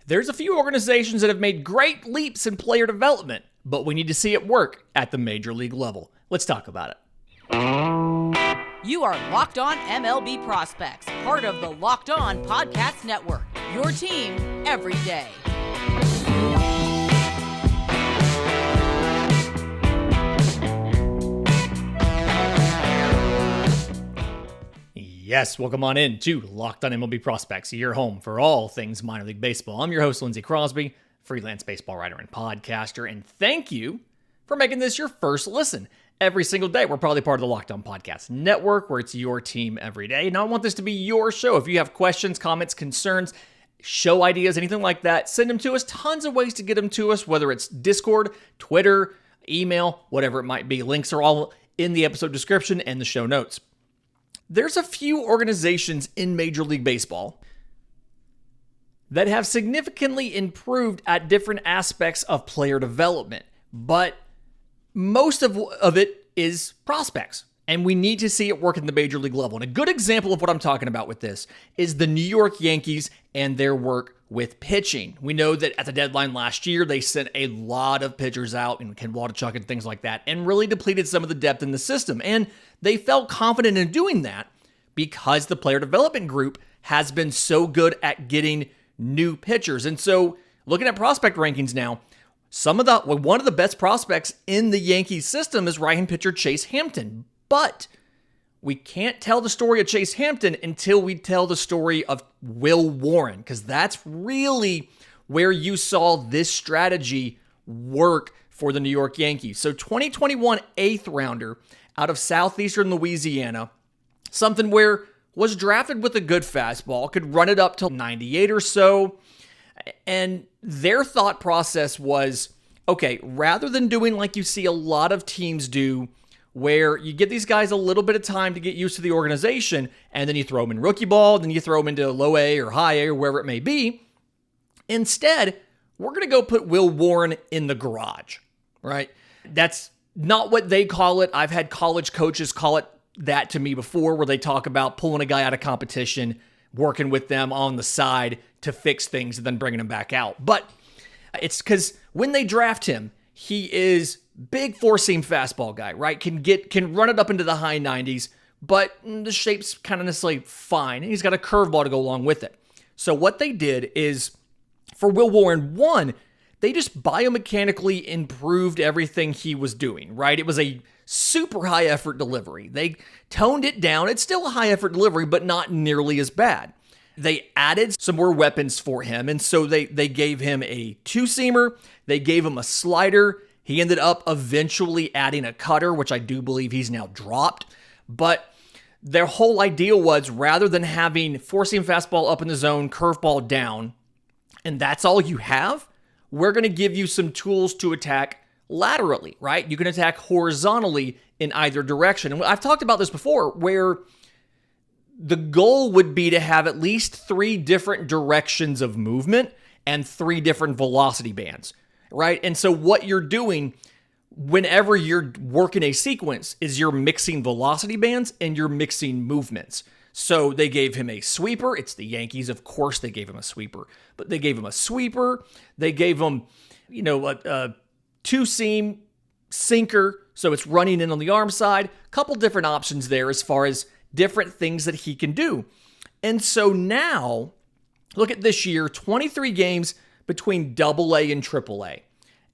There's a few organizations that have made great leaps in player development, but we need to see it work at the major league level. Let's talk about it. You are Locked On MLB Prospects, part of the Locked On Podcast Network, your team every day. Yes, welcome on in to Locked On MLB Prospects, your home for all things minor league baseball. I'm your host, Lindsay Crosby, freelance baseball writer and podcaster, and thank you for making this your first listen. Every single day, we're probably part of the Locked On Podcast Network, where it's your team every day. And I want this to be your show. If you have questions, comments, concerns, show ideas, anything like that, send them to us. Tons of ways to get them to us, whether it's Discord, Twitter, email, whatever it might be. Links are all in the episode description and the show notes. There's a few organizations in Major League Baseball that have significantly improved at different aspects of player development, but most of it is prospects, and we need to see it work in the major league level. And a good example of what I'm talking about with this is the New York Yankees and their work with pitching. We know that at the deadline last year, they sent a lot of pitchers out, and Ken Waldichuk and things like that, and really depleted some of the depth in the system. And they felt confident in doing that because the player development group has been so good at getting new pitchers. And so looking at prospect rankings now, one of the best prospects in the Yankees system is right-hand pitcher Chase Hampton. But we can't tell the story of Chase Hampton until we tell the story of Will Warren, because that's really where you saw this strategy work for the New York Yankees. So 2021 eighth rounder out of southeastern Louisiana, something where was drafted with a good fastball, could run it up to 98 or so. And their thought process was, okay, rather than doing like you see a lot of teams do, where you get these guys a little bit of time to get used to the organization, and then you throw them in rookie ball, then you throw them into low A or high A or wherever it may be. Instead, we're going to go put Will Warren in the garage, right? That's not what they call it. I've had college coaches call it that to me before, where they talk about pulling a guy out of competition, working with them on the side to fix things, and then bringing him back out. But it's because when they draft him, he is big four-seam fastball guy, right? Can run it up into the high 90s, but the shape's kind of necessarily fine. He's got a curveball to go along with it. So what they did is, for Will Warren, one, they just biomechanically improved everything he was doing, right? It was a super high effort delivery. They toned it down. It's still a high effort delivery, but not nearly as bad. They added some more weapons for him, and so they gave him a two-seamer. They gave him a slider. He ended up eventually adding a cutter, which I do believe he's now dropped. But their whole idea was, rather than having four-seam fastball up in the zone, curveball down, and that's all you have, we're going to give you some tools to attack laterally, right? You can attack horizontally in either direction. And I've talked about this before, where the goal would be to have at least 3 different directions of movement and 3 different velocity bands, right? And so what you're doing whenever you're working a sequence is you're mixing velocity bands and you're mixing movements. So they gave him a sweeper. It's the Yankees, of course they gave him a sweeper. But they gave him a sweeper. They gave him, a two-seam sinker, so it's running in on the arm side. A couple different options there as far as different things that he can do. And so now, look at this year, 23 games between AA and AAA.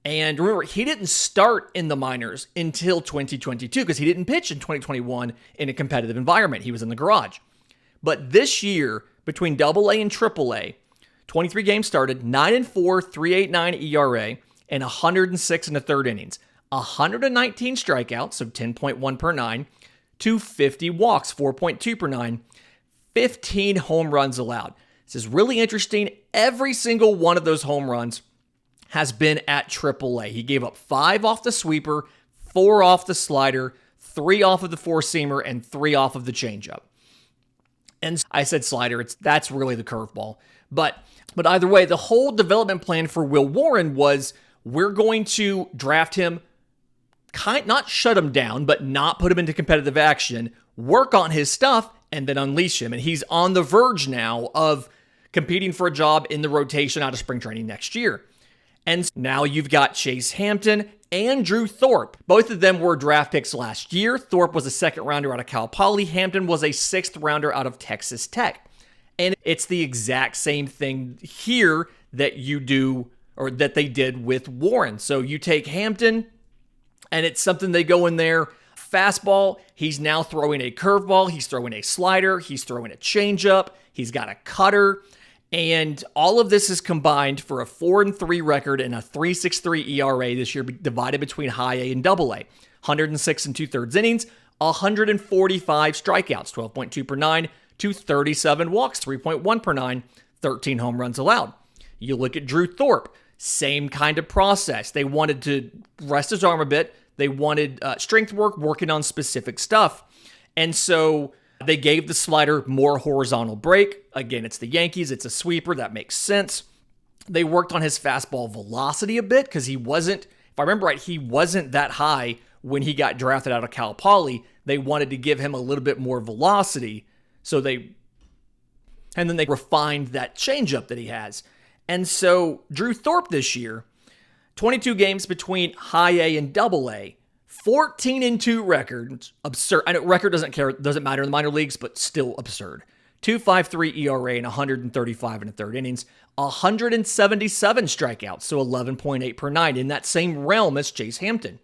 And remember, he didn't start in the minors until 2022 because he didn't pitch in 2021 in a competitive environment. He was in the garage. But this year, between AA and AAA, 23 games started, 9-4, 3.89 ERA, and 106 in the third innings. 119 strikeouts, so 10.1 per 9, 250 walks, 4.2 per 9, 15 home runs allowed. This is really interesting. Every single one of those home runs has been at AAA. He gave up 5 off the sweeper, 4 off the slider, 3 off of the four-seamer, and 3 off of the changeup. And I said slider, that's really the curveball. But either way, the whole development plan for Will Warren was, we're going to draft him, not shut him down, but not put him into competitive action, work on his stuff, and then unleash him. And he's on the verge now of competing for a job in the rotation out of spring training next year. And now you've got Chase Hampton and Drew Thorpe. Both of them were draft picks last year. Thorpe was a second rounder out of Cal Poly. Hampton was a sixth rounder out of Texas Tech. And it's the exact same thing here that you do, or that they did with Warren. So you take Hampton, and it's something they go in there. Fastball, he's now throwing a curveball, he's throwing a slider, he's throwing a changeup, he's got a cutter, and all of this is combined for a 4-3 record and a 3.63 ERA this year, divided between high A and double A. 106 and 2/3 innings, 145 strikeouts, 12.2 per nine, to 37 walks, 3.1 per nine, 13 home runs allowed. You look at Drew Thorpe, same kind of process. They wanted to rest his arm a bit. They wanted strength work, working on specific stuff. And so they gave the slider more horizontal break. Again, it's the Yankees. It's a sweeper. That makes sense. They worked on his fastball velocity a bit because he wasn't, if I remember right, he wasn't that high when he got drafted out of Cal Poly. They wanted to give him a little bit more velocity. And then they refined that changeup that he has. And so Drew Thorpe this year, 22 games between high A and double A, 14-2 records, absurd. I know record doesn't matter in the minor leagues, but still absurd. 2.53 ERA and 135 and a third innings, 177 strikeouts, so 11.8 per nine, in that same realm as Chase Hampton.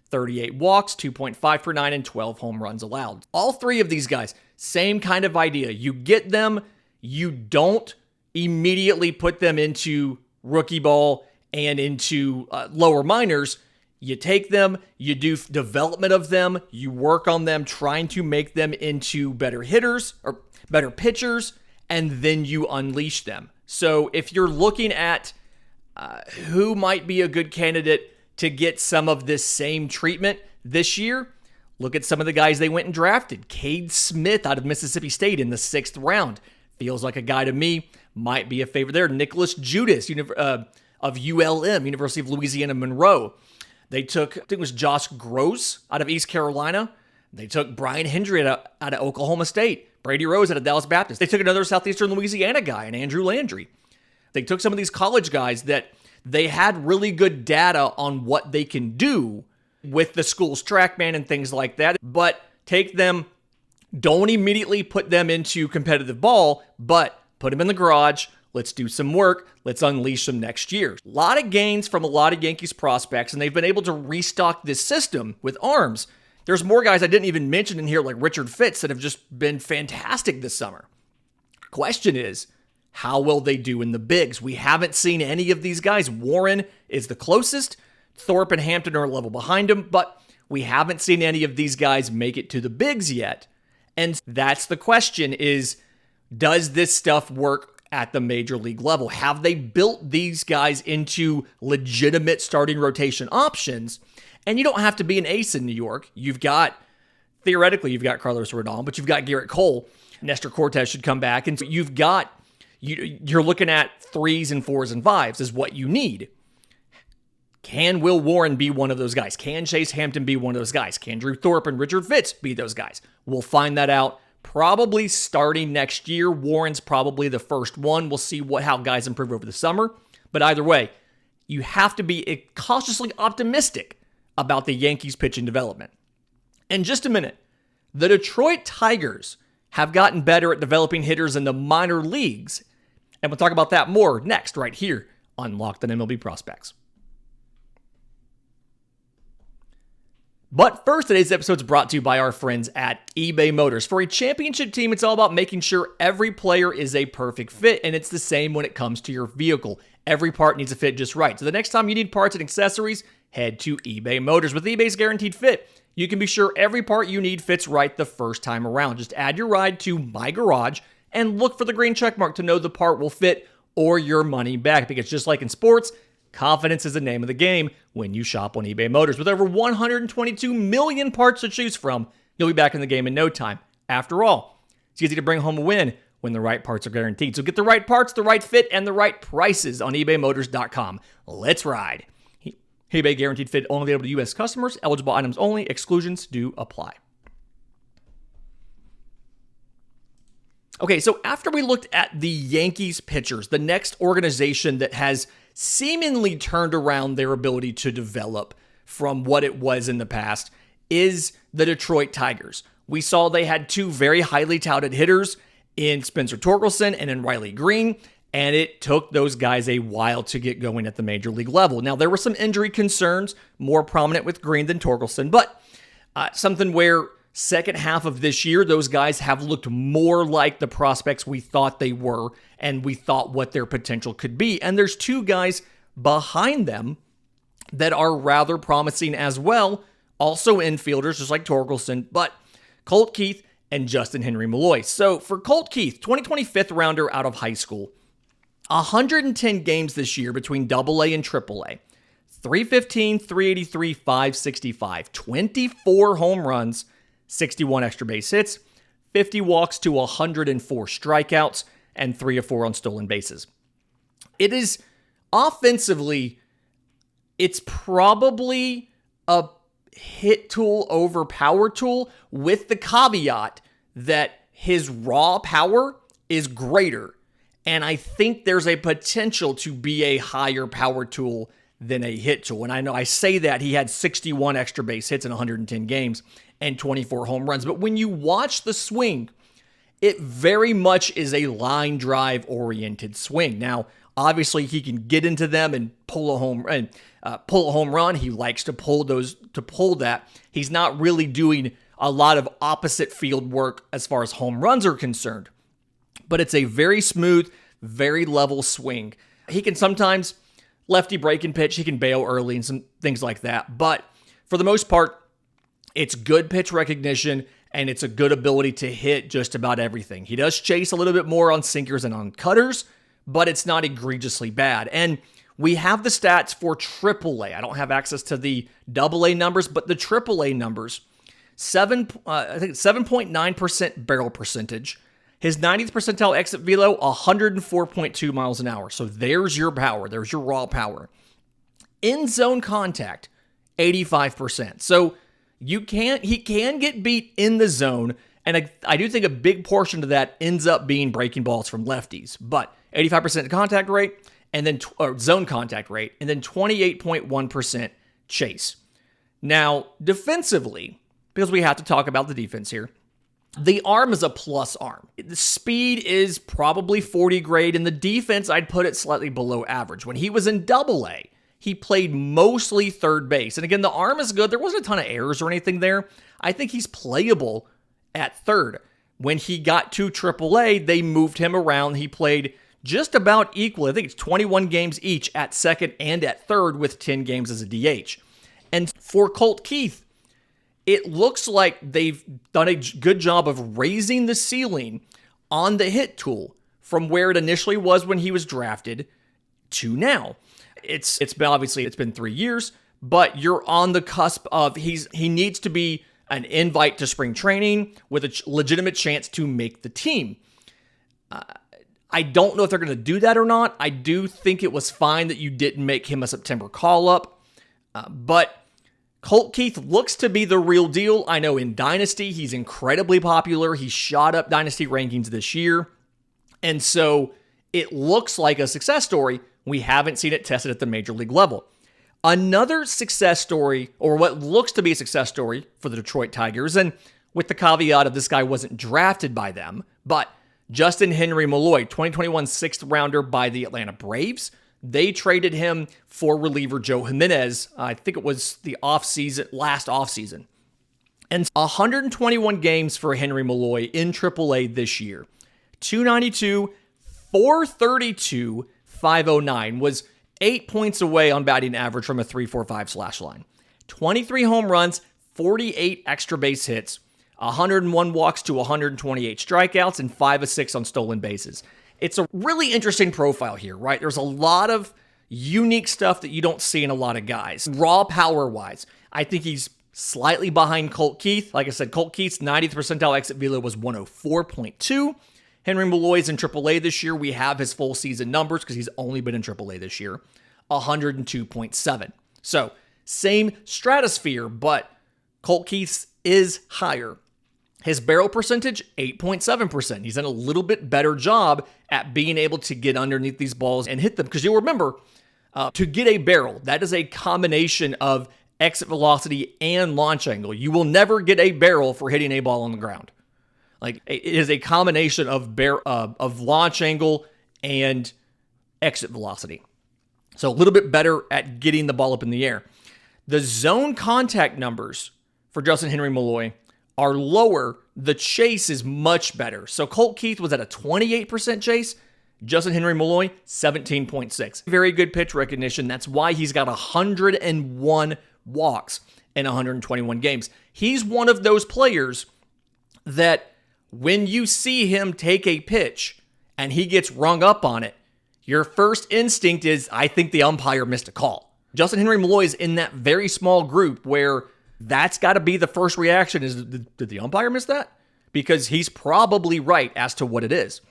38 walks, 2.5 per nine, and 12 home runs allowed. All three of these guys, same kind of idea. You get them, you don't immediately put them into rookie ball and into lower minors. You take them, you do development of them, you work on them, trying to make them into better hitters or better pitchers, and then you unleash them. So if you're looking at who might be a good candidate to get some of this same treatment this year, look at some of the guys they went and drafted. Cade Smith out of Mississippi State in the 6th round. Feels like a guy to me, might be a favorite there. Nicholas Judas of ULM, University of Louisiana Monroe. They took, I think it was Josh Gross out of East Carolina. They took Brian Hendry out of Oklahoma State. Brady Rose out of Dallas Baptist. They took another Southeastern Louisiana guy, and Andrew Landry. They took some of these college guys that they had really good data on what they can do with the school's TrackMan and things like that, but take them, don't immediately put them into competitive ball, but put them in the garage. Let's do some work. Let's unleash them next year. A lot of gains from a lot of Yankees prospects, and they've been able to restock this system with arms. There's more guys I didn't even mention in here, like Richard Fitz, that have just been fantastic this summer. Question is, how will they do in the bigs? We haven't seen any of these guys. Warren is the closest. Thorpe and Hampton are a level behind him, but we haven't seen any of these guys make it to the bigs yet. And that's the question is, does this stuff work at the major league level? Have they built these guys into legitimate starting rotation options? And you don't have to be an ace in New York. Theoretically, you've got Carlos Rodon, but you've got Garrett Cole. Nestor Cortez should come back. And so you're looking at 3s and 4s and 5s is what you need. Can Will Warren be one of those guys? Can Chase Hampton be one of those guys? Can Drew Thorpe and Richard Fitz be those guys? We'll find that out probably starting next year. Warren's probably the first one. We'll see how guys improve over the summer. But either way, you have to be cautiously optimistic about the Yankees pitching development. In just a minute, the Detroit Tigers have gotten better at developing hitters in the minor leagues. And we'll talk about that more next, right here on Locked on MLB Prospects. But first, today's episode is brought to you by our friends at eBay Motors. For a championship team, it's all about making sure every player is a perfect fit, and it's the same when it comes to your vehicle. Every part needs to fit just right. So the next time you need parts and accessories, head to eBay Motors. With eBay's Guaranteed Fit, you can be sure every part you need fits right the first time around. Just add your ride to My Garage and look for the green check mark to know the part will fit or your money back. Because just like in sports, confidence is the name of the game when you shop on eBay Motors. With over 122 million parts to choose from, you'll be back in the game in no time. After all, it's easy to bring home a win when the right parts are guaranteed. So get the right parts, the right fit, and the right prices on ebaymotors.com. Let's ride. eBay Guaranteed Fit only available to U.S. customers. Eligible items only. Exclusions do apply. Okay, so after we looked at the Yankees pitchers, the next organization that has seemingly turned around their ability to develop from what it was in the past is the Detroit Tigers. We saw they had two very highly touted hitters in Spencer Torkelson and in Riley Green, and it took those guys a while to get going at the major league level. Now, there were some injury concerns, more prominent with Green than Torkelson, but something where second half of this year, those guys have looked more like the prospects we thought they were, and we thought what their potential could be. And there's two guys behind them that are rather promising as well, also infielders, just like Torkelson, but Colt Keith and Justyn Henry-Malloy. So for Colt Keith, 2025th rounder out of high school, 110 games this year between AA and AAA, 315, 383, 565, 24 home runs, 61 extra base hits, 50 walks to 104 strikeouts, and 3 of 4 on stolen bases. It is offensively, it's probably a hit tool over power tool, with the caveat that his raw power is greater. And I think there's a potential to be a higher power tool than a hit tool. And I know I say that he had 61 extra base hits in 110 games and 24 home runs. But when you watch the swing, it very much is a line drive oriented swing. Now, obviously, he can get into them and pull a home run. He likes to pull that. He's not really doing a lot of opposite field work as far as home runs are concerned. But it's a very smooth, very level swing. He can sometimes lefty break and pitch. He can bail early and some things like that. But for the most part, it's good pitch recognition, and it's a good ability to hit just about everything. He does chase a little bit more on sinkers and on cutters, but it's not egregiously bad. And we have the stats for AAA. I don't have access to the AA numbers, but the AAA numbers, I think 7.9% barrel percentage. His 90th percentile exit velo, 104.2 miles an hour. So there's your power. There's your raw power. In zone contact, 85%. So he can get beat in the zone, and I do think a big portion of that ends up being breaking balls from lefties. But 85% contact rate, and then zone contact rate, and then 28.1% chase. Now, defensively, because we have to talk about the defense here, the arm is a plus arm. The speed is probably 40 grade, and the defense, I'd put it slightly below average. When he was in AA, he played mostly third base. And again, the arm is good. There wasn't a ton of errors or anything there. I think he's playable at third. When he got to AAA, they moved him around. He played just about equal. I think it's 21 games each at second and at third, with 10 games as a DH. And for Colt Keith, it looks like they've done a good job of raising the ceiling on the hit tool from where it initially was when he was drafted to now. It's been 3 years, but you're on the cusp of he needs to be an invite to spring training with a legitimate chance to make the team. I don't know if they're going to do that or not. I do think it was fine that you didn't make him a September call-up, but Colt Keith looks to be the real deal. I know in Dynasty, he's incredibly popular. He shot up Dynasty rankings this year. And so it looks like a success story. We haven't seen it tested at the major league level. Another success story, or what looks to be a success story for the Detroit Tigers, and with the caveat of this guy wasn't drafted by them, but Justyn Henry-Malloy, 2021 sixth rounder by the Atlanta Braves. They traded him for reliever Joe Jimenez. I think it was last offseason. And 121 games for Henry-Malloy in AAA this year. 292, 432, 509 was 8 points away on batting average from a 3.45 slash line. 23 home runs, 48 extra base hits, 101 walks to 128 strikeouts, and 5 of 6 on stolen bases. It's a really interesting profile here, right? There's a lot of unique stuff that you don't see in a lot of guys. Raw power-wise, I think he's slightly behind Colt Keith. Like I said, Colt Keith's 90th percentile exit velo was 104.2. Henry-Malloy's in AAA this year. We have his full season numbers because he's only been in AAA this year. 102.7. So, same stratosphere, but Colt Keith's is higher. His barrel percentage, 8.7%. He's done a little bit better job at being able to get underneath these balls and hit them. Because you'll remember, to get a barrel, that is a combination of exit velocity and launch angle. You will never get a barrel for hitting a ball on the ground. Like, it is a combination of launch angle and exit velocity. So a little bit better at getting the ball up in the air. The zone contact numbers for Justyn Henry-Malloy are lower. The chase is much better. So Colt Keith was at a 28% chase. Justyn Henry-Malloy, 17.6. Very good pitch recognition. That's why he's got 101 walks in 121 games. He's one of those players that when you see him take a pitch and he gets rung up on it, your first instinct is, I think the umpire missed a call. Justyn Henry-Malloy is in that very small group where that's got to be the first reaction is, did the umpire miss that? Because he's probably right as to what it is.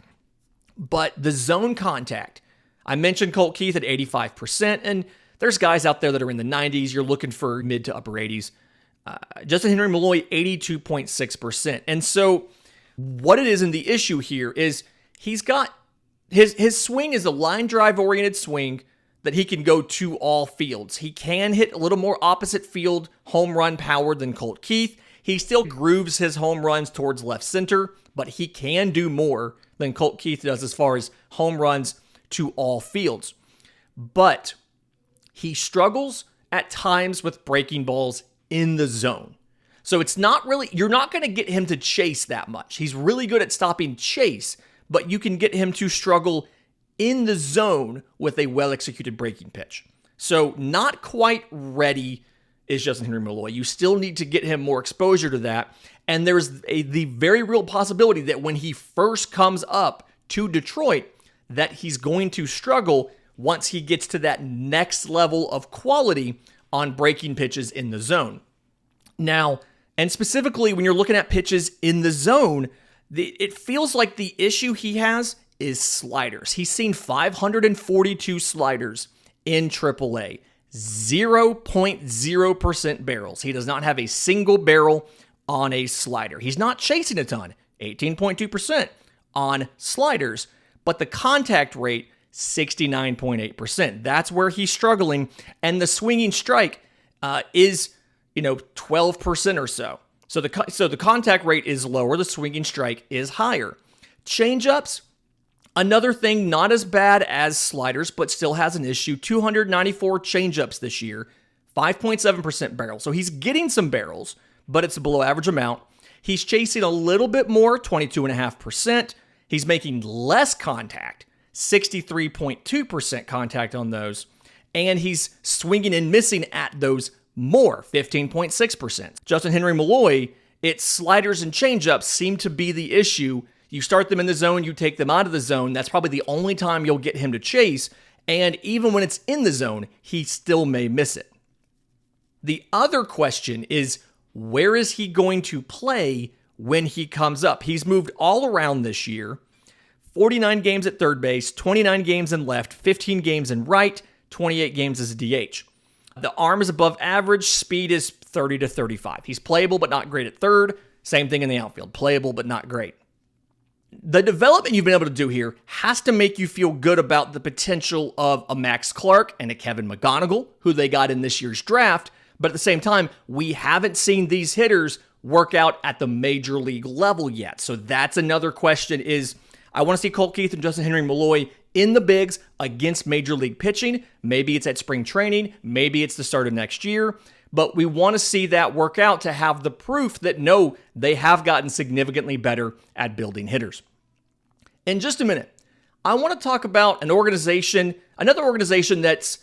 But the zone contact, I mentioned Colt Keith at 85%, and there's guys out there that are in the 90s. You're looking for mid to upper 80s. Justyn Henry-Malloy, 82.6%. And so what it is in the issue here is he's got his swing is a line drive oriented swing that he can go to all fields. He can hit a little more opposite field home run power than Colt Keith. He still grooves his home runs towards left center, but he can do more than Colt Keith does as far as home runs to all fields. But he struggles at times with breaking balls in the zone. So it's not really, you're not going to get him to chase that much. He's really good at stopping chase, but you can get him to struggle in the zone with a well-executed breaking pitch. So not quite ready is Justyn Henry-Malloy. You still need to get him more exposure to that. And there's the very real possibility that when he first comes up to Detroit, that he's going to struggle once he gets to that next level of quality on breaking pitches in the zone. Now, and specifically when you're looking at pitches in the zone, it feels like the issue he has is sliders. He's seen 542 sliders in AAA, 0.0% barrels. He does not have a single barrel on a slider. He's not chasing a ton, 18.2% on sliders, but the contact rate, 69.8%. That's where he's struggling, and the swinging strike is 12% or so. So the contact rate is lower, the swinging strike is higher. Changeups, another thing, not as bad as sliders, but still has an issue. 294 changeups this year, 5.7% barrel. So he's getting some barrels, but it's a below average amount. He's chasing a little bit more, 22.5%. He's making less contact, 63.2% contact on those. And he's swinging and missing at those more, 15.6%. Justyn Henry-Malloy, its sliders and changeups seem to be the issue. You start them in the zone, you take them out of the zone. That's probably the only time you'll get him to chase. And even when it's in the zone, he still may miss it. The other question is, where is he going to play when he comes up? He's moved all around this year. 49 games at third base, 29 games in left, 15 games in right, 28 games as a DH. The arm is above average, speed is 30 to 35. He's playable but not great at third. Same thing in the outfield, playable but not great. The development you've been able to do here has to make you feel good about the potential of a Max Clark and a Kevin McGonigal, who they got in this year's draft. But at the same time, we haven't seen these hitters work out at the major league level yet. So that's another question is, I want to see Colt Keith and Justyn Henry-Malloy in the bigs against major league pitching. Maybe it's at spring training. Maybe it's the start of next year. But we want to see that work out to have the proof that no, they have gotten significantly better at building hitters. In just a minute, I want to talk about another organization that's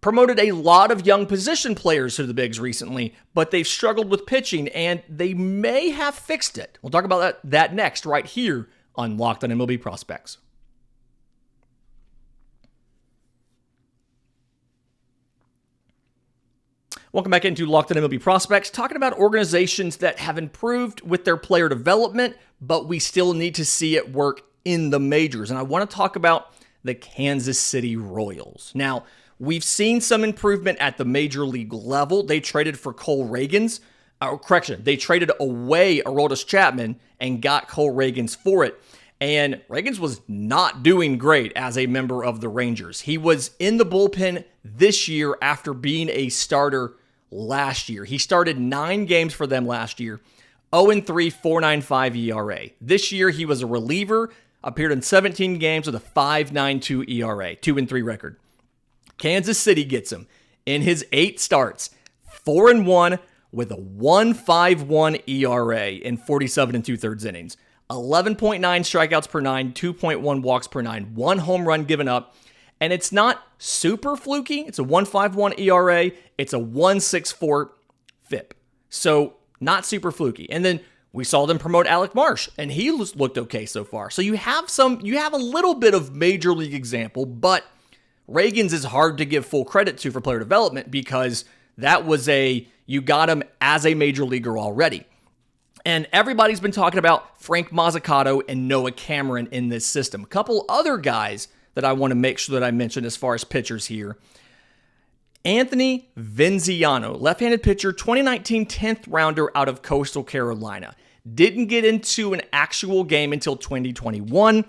promoted a lot of young position players to the bigs recently, but they've struggled with pitching, and they may have fixed it. We'll talk about that next, right here on Locked on MLB Prospects. Welcome back into Locked on MLB Prospects, talking about organizations that have improved with their player development, but we still need to see it work in the majors. And I want to talk about the Kansas City Royals. Now, we've seen some improvement at the major league level. They traded for Cole Ragans They traded away Aroldis Chapman and got Cole Ragans for it. And Ragans was not doing great as a member of the Rangers. He was in the bullpen this year after being a starter last year. He started 9 games for them last year, 0-3, 4.95 ERA. This year, he was a reliever, appeared in 17 games with a 5.92 ERA, 2-3 record. Kansas City gets him in his 8 starts, 4-1 with a 1.51 ERA in 47 2/3 innings. 11.9 strikeouts per 9, 2.1 walks per 9, 1 home run given up. And it's not super fluky. It's a 1.51 ERA. It's a 1.64 FIP. So not super fluky. And then we saw them promote Alec Marsh, and he looked okay so far. So you have a little bit of major league example, but Ragans is hard to give full credit to for player development because that was you got him as a major leaguer already. And everybody's been talking about Frank Mazzucato and Noah Cameron in this system. A couple other guys that I want to make sure that I mention as far as pitchers here. Anthony Venziano, left-handed pitcher, 2019 10th rounder out of Coastal Carolina. Didn't get into an actual game until 2021,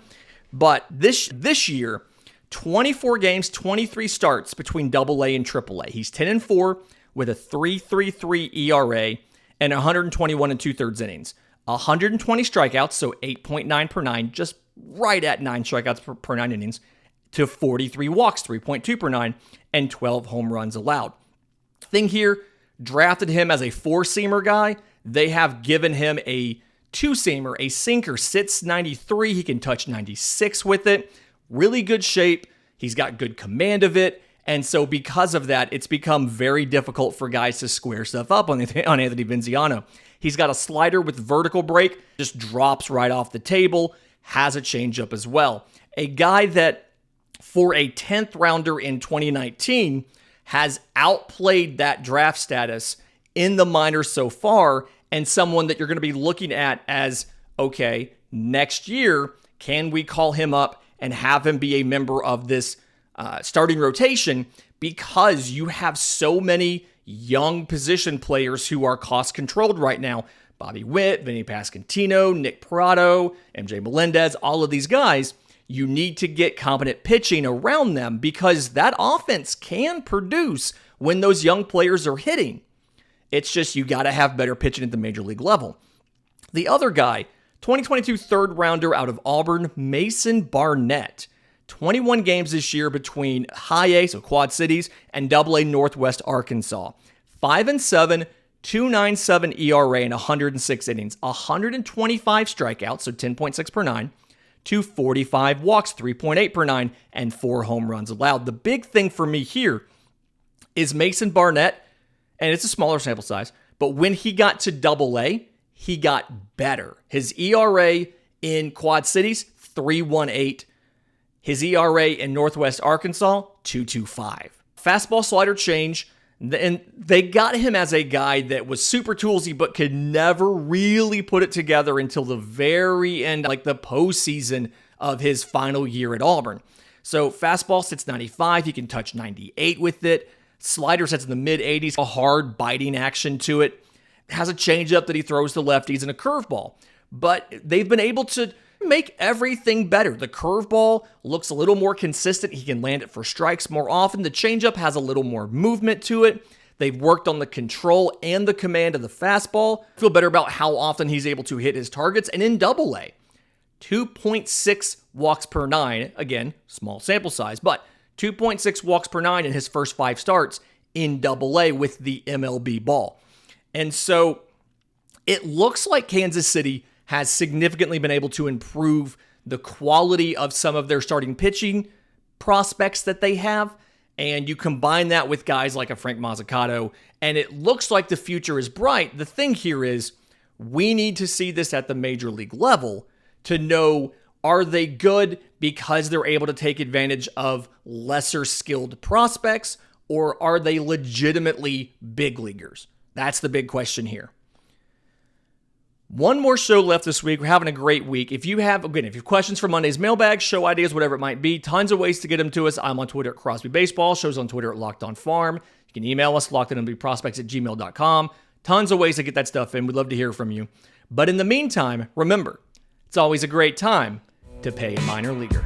but this year, 24 games, 23 starts between AA and AAA. He's 10-4 with a 3.33 ERA and 121 2/3 innings. 120 strikeouts, so 8.9 per 9, just right at 9 strikeouts per 9 innings, to 43 walks, 3.2 per 9, and 12 home runs allowed. Thing here, drafted him as a 4-seamer guy. They have given him a 2-seamer, a sinker, sits 93. He can touch 96 with it. Really good shape. He's got good command of it. And so because of that, it's become very difficult for guys to square stuff up on Anthony Venziano. He's got a slider with vertical break, just drops right off the table, has a changeup as well. A guy that, for a 10th rounder in 2019, has outplayed that draft status in the minors so far, and someone that you're going to be looking at as, okay, next year, can we call him up and have him be a member of this starting rotation, because you have so many young position players who are cost controlled right now. Bobby Witt, Vinny Pasquantino, Nick Pratto, MJ Melendez, all of these guys, you need to get competent pitching around them because that offense can produce when those young players are hitting. It's just you got to have better pitching at the major league level. The other guy, 2022 third rounder out of Auburn, Mason Barnett. 21 games this year between High A, so Quad Cities, and AA Northwest Arkansas. 5-7, 2.97 ERA in 106 innings. 125 strikeouts, so 10.6 per 9. 245 walks, 3.8 per 9, and 4 home runs allowed. The big thing for me here is Mason Barnett, and it's a smaller sample size, but when he got to AA, he got better. His ERA in Quad Cities, 3.18. His ERA in Northwest Arkansas, 2.25. Fastball slider change, and they got him as a guy that was super toolsy but could never really put it together until the very end, like the postseason of his final year at Auburn. So fastball sits 95, he can touch 98 with it. Slider sits in the mid-80s, a hard biting action to it. Has a changeup that he throws to lefties and a curveball. But they've been able to make everything better. The curveball looks a little more consistent. He can land it for strikes more often. The changeup has a little more movement to it. They've worked on the control and the command of the fastball. I feel better about how often he's able to hit his targets. And in AA, 2.6 walks per 9. Again, small sample size, but 2.6 walks per 9 in his first 5 starts in AA with the MLB ball. And so it looks like Kansas City has significantly been able to improve the quality of some of their starting pitching prospects that they have. And you combine that with guys like a Frank Mazzucato, and it looks like the future is bright. The thing here is we need to see this at the major league level to know, are they good because they're able to take advantage of lesser skilled prospects, or are they legitimately big leaguers? That's the big question here. One more show left this week. We're having a great week. If you have questions for Monday's mailbag, show ideas, whatever it might be, tons of ways to get them to us. I'm on Twitter at Crosby Baseball. Show's on Twitter at Locked On Farm. You can email us, lockedonmlbprospects@gmail.com. Tons of ways to get that stuff in. We'd love to hear from you. But in the meantime, remember, it's always a great time to pay a minor leaguer.